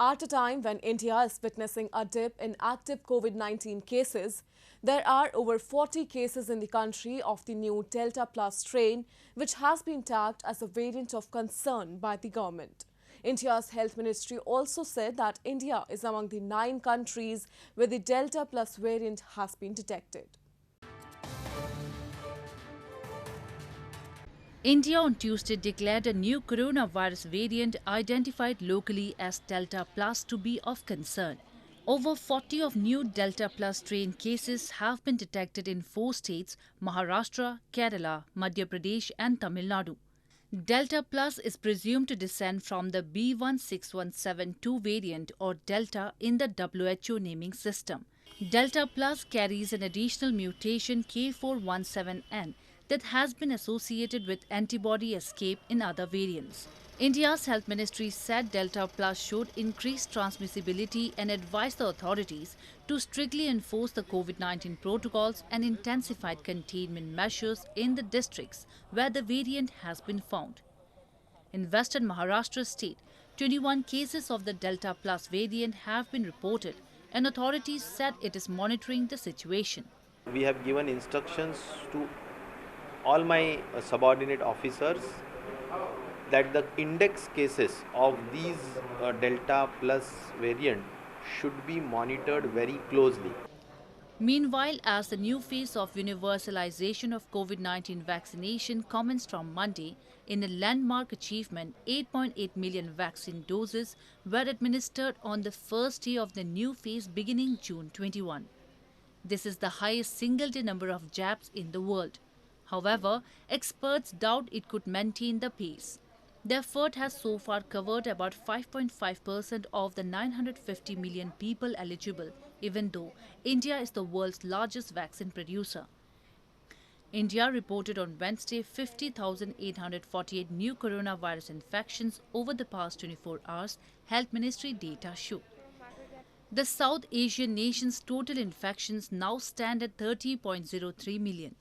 At a time when India is witnessing a dip in active COVID-19 cases, there are over 40 cases in the country of the new Delta Plus strain, which has been tagged as a variant of concern by the government. India's Health Ministry also said that India is among the 9 countries where the Delta Plus variant has been detected. India on Tuesday declared a new coronavirus variant identified locally as Delta Plus to be of concern. Over 40 of new Delta Plus strain cases have been detected in 4 states: Maharashtra, Kerala, Madhya Pradesh and Tamil Nadu. Delta Plus is presumed to descend from the B.1.617.2 variant or Delta in the WHO naming system. Delta Plus carries an additional mutation K417N that has been associated with antibody escape in other variants. India's Health Ministry said Delta Plus showed increased transmissibility and advised the authorities to strictly enforce the COVID-19 protocols and intensified containment measures in the districts where the variant has been found. In Western Maharashtra state, 21 cases of the Delta Plus variant have been reported, and authorities said it is monitoring the situation. We have given instructions to all my subordinate officers that the index cases of these Delta Plus variant should be monitored very closely. Meanwhile, as the new phase of universalization of COVID-19 vaccination commenced from Monday, in a landmark achievement, 8.8 million vaccine doses were administered on the first day of the new phase beginning June 21. This is the highest single-day number of jabs in the world. However, experts doubt it could maintain the pace. The effort has so far covered about 5.5% of the 950 million people eligible, even though India is the world's largest vaccine producer. India reported on Wednesday 50,848 new coronavirus infections over the past 24 hours, Health Ministry data show. The South Asian nation's total infections now stand at 30.03 million.